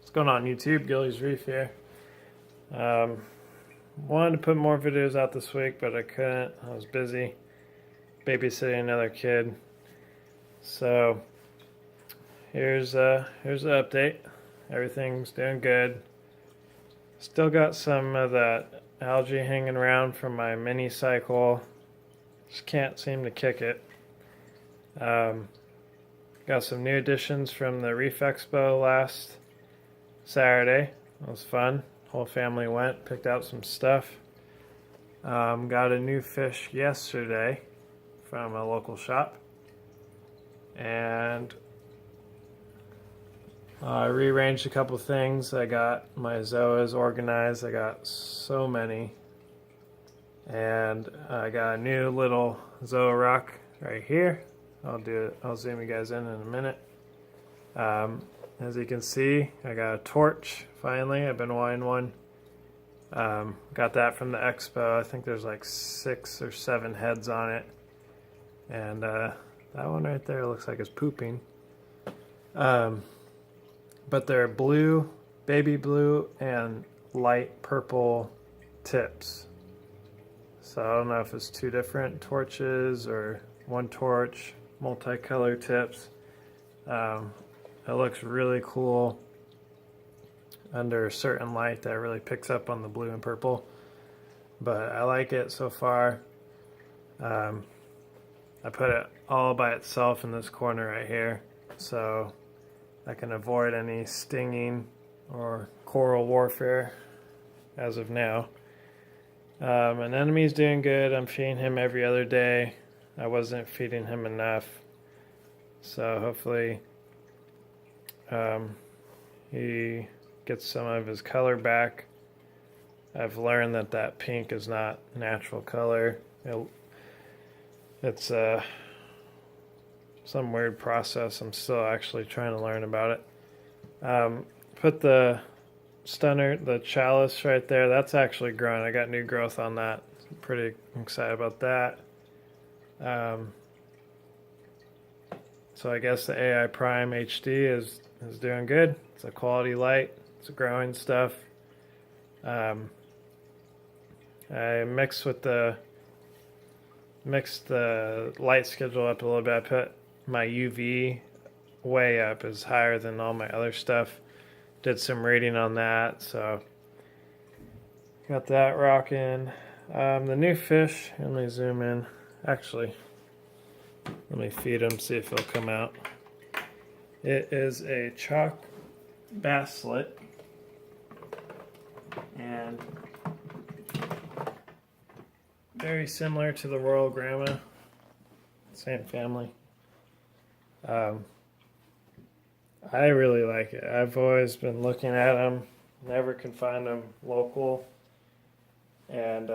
What's going on YouTube? Gilly's Reef here. Wanted to put more videos out this week, but I couldn't. I was busy babysitting another kid. So here's the update. Everything's doing good. Still got some of that algae hanging around from my mini cycle. Just can't seem to kick it. Got some new additions from the Reef Expo last Saturday. It was fun. Whole family went, picked out some stuff. Got a new fish yesterday from a local shop. And I rearranged a couple things. I got my zoas organized. I got so many. And I got a new little zoa rock right here. I'll zoom you guys in a minute. As you can see, I got a torch finally. I've been wanting one. Got that from the expo. I think there's like 6 or 7 heads on it. And that one right there looks like it's pooping. But they're blue, baby blue, and light purple tips. So I don't know if it's 2 different torches or one torch, multicolor tips. It looks really cool under a certain light that really picks up on the blue and purple. But I like it so far. I put it all by itself in this corner right here, so I can avoid any stinging or coral warfare as of now. An enemy's doing good. I'm feeding him every other day. I wasn't feeding him enough, so hopefully he gets some of his color back. I've learned that pink is not natural color. It's some weird process. I'm still actually trying to learn about it. Put the chalice right there. That's actually growing. I got new growth on that. I'm pretty excited about that. So I guess the AI Prime HD is doing good. It's a quality light. It's growing stuff. I mixed the light schedule up a little bit. I put my UV way up, is higher than all my other stuff. Did some reading on that, so got that rocking. The new fish, let me zoom in. Actually, let me feed him, see if he'll come out. It is a chalk basslet, and very similar to the Royal Grandma, same family. I really like it. I've always been looking at them, never can find them local, and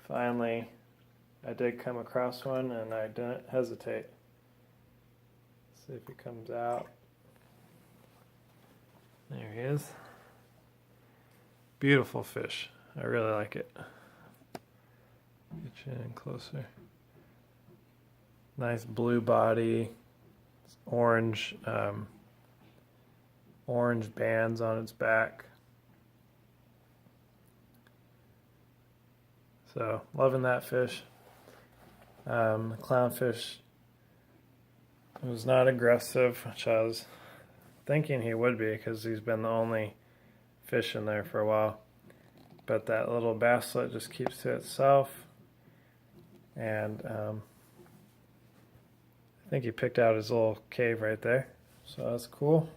finally I did come across one, and I didn't hesitate. Let's see if he comes out. There he is. Beautiful fish. I really like it. Get you in closer. Nice blue body. Orange bands on its back. So loving that fish. The clownfish was not aggressive, which I was thinking he would be because he's been the only fish in there for a while. But that little basslet just keeps to itself, and I think he picked out his little cave right there, so that's cool.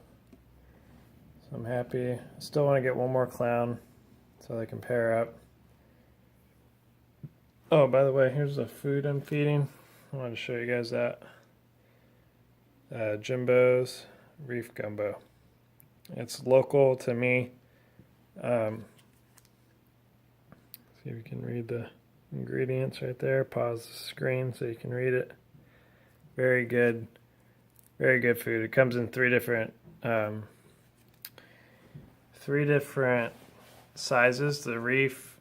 So I'm happy. I still want to get one more clown so they can pair up. Oh, by the way, here's the food I'm feeding. I wanted to show you guys that. Jimbo's Reef Gumbo. It's local to me. See if you can read the ingredients right there. Pause the screen so you can read it. Very good food. It comes in 3 different sizes. The Reef,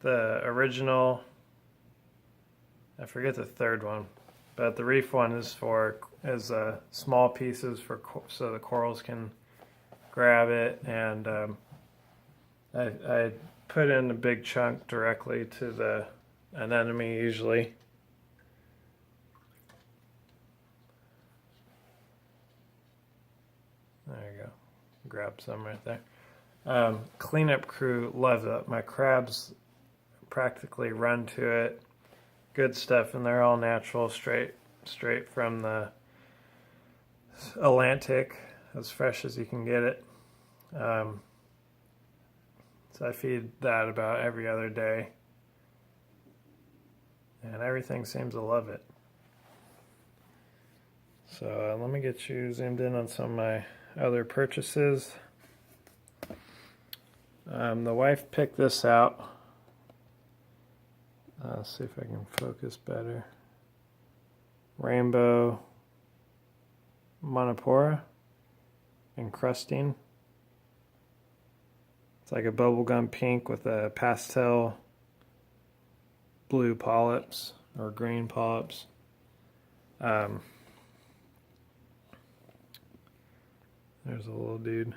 the original, I forget the third one, but the Reef one is for as small pieces so the corals can grab it, and I put in a big chunk directly to the anemone usually. There you go. Grab some right there. Cleanup crew loves it. My crabs practically run to it. Good stuff, and they're all natural, straight from the Atlantic, as fresh as you can get it. So I feed that about every other day, and everything seems to love it. So let me get you zoomed in on some of my other purchases. The wife picked this out. Let's see if I can focus better. Rainbow Monopora encrusting. It's like a bubblegum pink with a pastel blue polyps or green polyps. There's a little dude.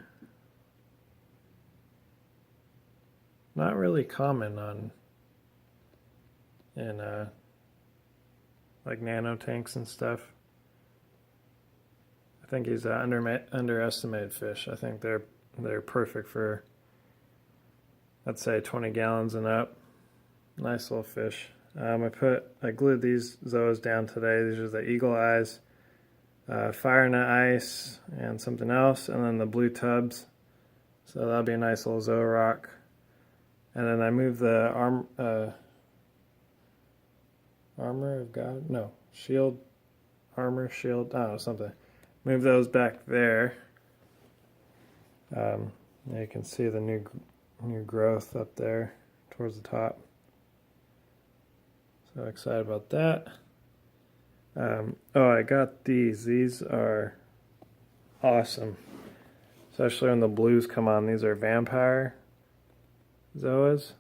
Not really common in like nano tanks and stuff. I think he's an underestimated fish. I think they're perfect for, let's say, 20 gallons and up. Nice little fish. I glued these zoas down today. These are the eagle eyes, fire nut ice, and something else, and then the blue tubs. So that'll be a nice little zoa rock. And then I moved the armor of God? No, shield, armor, shield, I don't know, something. Move those back there. You can see the new growth up there towards the top. So excited about that. I got these. These are awesome. Especially when the blues come on. These are vampire zoas.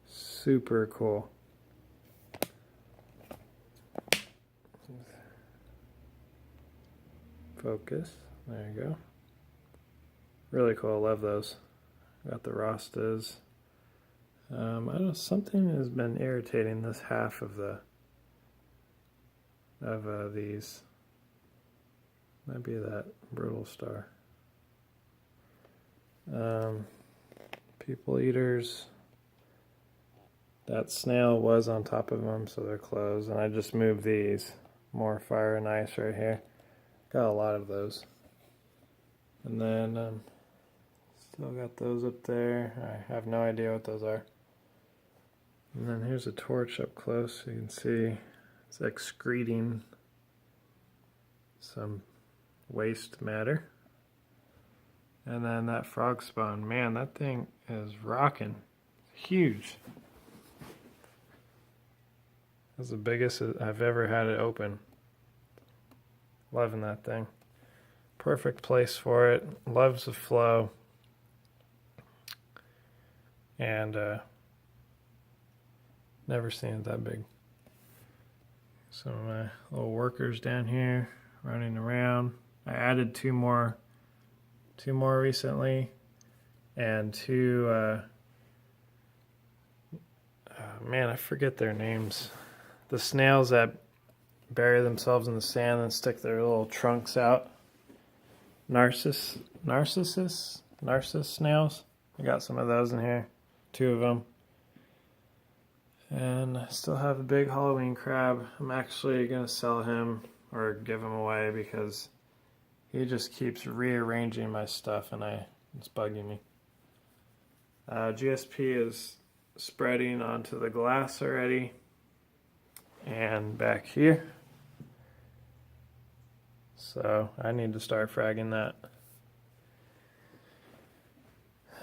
Super cool. Focus. There you go. Really cool. I love those. Got the Rastas. I don't know, something has been irritating this half of these. Might be that brittle star. People eaters. That snail was on top of them, so they're closed. And I just moved these. More fire and ice right here. Got a lot of those. And then still got those up there. I have no idea what those are. And then here's a torch up close. You can see it's excreting some waste matter. And then that frog spawn, man, that thing is rocking. Huge. That's the biggest I've ever had it open. Loving that thing. Perfect place for it. Loves the flow. And never seen it that big. Some of my little workers down here running around. I added two more recently, and two man, I forget their names. The snails that bury themselves in the sand and stick their little trunks out. Narcissus snails. I got some of those in here, 2 of them. And I still have a big Halloween crab. I'm actually gonna sell him or give him away because he just keeps rearranging my stuff and it's bugging me. GSP is spreading onto the glass already. And back here. So I need to start fragging that.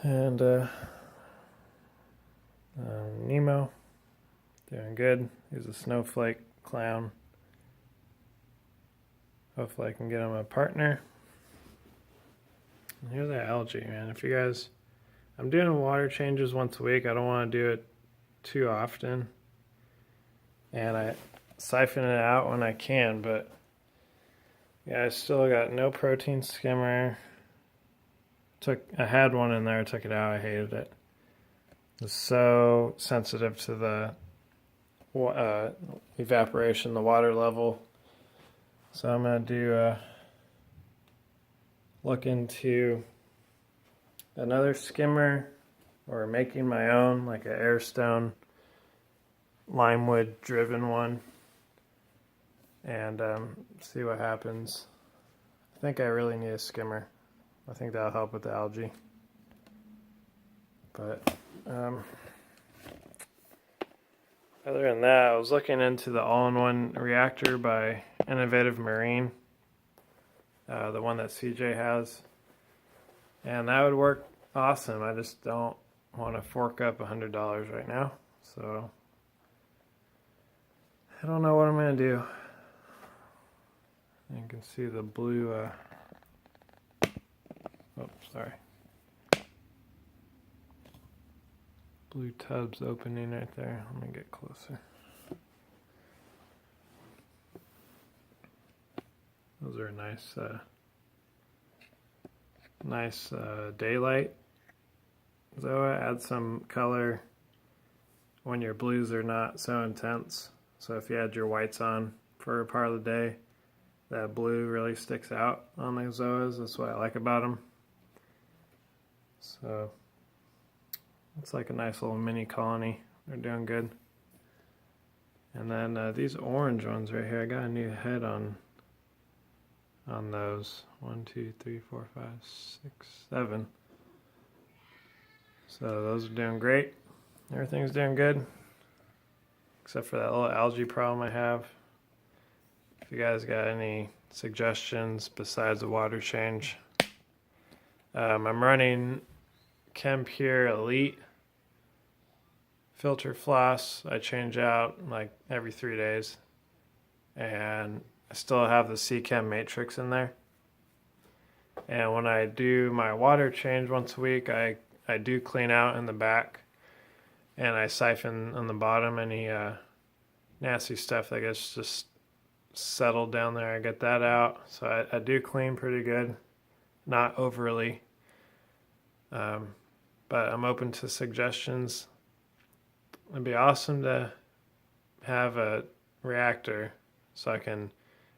And Nemo, doing good. He's a snowflake clown. Hopefully I can get him a partner. And here's that algae, man. If you guys, I'm doing water changes once a week. I don't want to do it too often. And siphon it out when I can, but yeah, I still got no protein skimmer. I had one in there, I took it out, I hated it. It's so sensitive to the evaporation, the water level. So I'm gonna do look into another skimmer or making my own, like an Airstone limewood driven one, and see what happens. I think I really need a skimmer. I think that'll help with the algae. But other than that, I was looking into the all-in-one reactor by Innovative Marine, the one that CJ has, and that would work awesome. I just don't want to fork up $100 right now, so I don't know what I'm gonna do. You can see the blue sorry, blue tubs opening right there. Let me get closer. Those are nice daylight. So add some color when your blues are not so intense. So if you had your whites on for a part of the day, that blue really sticks out on the zoas. That's what I like about them. So it's like a nice little mini colony. They're doing good. And then these orange ones right here, I got a new head on those. 1, 2, 3, 4, 5, 6, 7. So those are doing great. Everything's doing good, except for that little algae problem I have. If you guys got any suggestions besides the water change, I'm running ChemPure Elite filter floss. I change out like every 3 days, and I still have the C-Chem Matrix in there. And when I do my water change once a week, I do clean out in the back, and I siphon on the bottom any nasty stuff that gets just settled down there. I get that out. So I do clean pretty good, not overly. But I'm open to suggestions. It'd be awesome to have a reactor so I can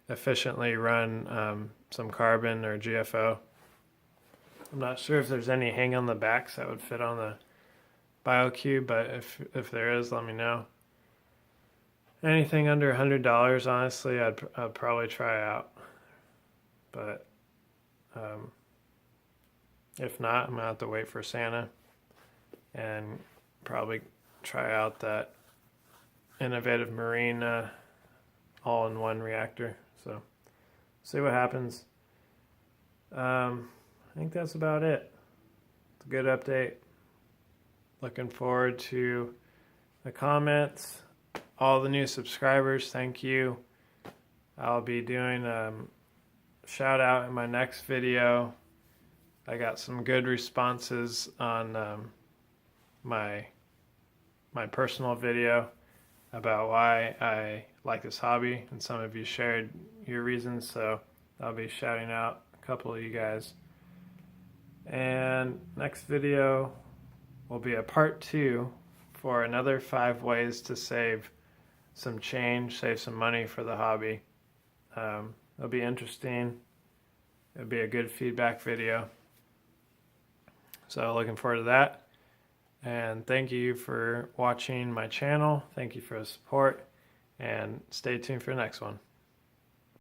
efficiently run some carbon or GFO. I'm not sure if there's any hang on the backs that would fit on the BioCube, but if there is, let me know. Anything under $100, honestly, I'd probably try out. But if not, I'm gonna have to wait for Santa and probably try out that Innovative Marine all-in-one reactor. So see what happens. I think that's about it. It's a good update. Looking forward to the comments. All the new subscribers, thank you. I'll be doing a shout out in my next video. I got some good responses on my personal video about why I like this hobby, and some of you shared your reasons, so I'll be shouting out a couple of you guys. And next video will be a part 2 for another 5 ways to save some change, save some money for the hobby. It'll be interesting. It'll be a good feedback video. So looking forward to that. And thank you for watching my channel. Thank you for the support. And stay tuned for the next one.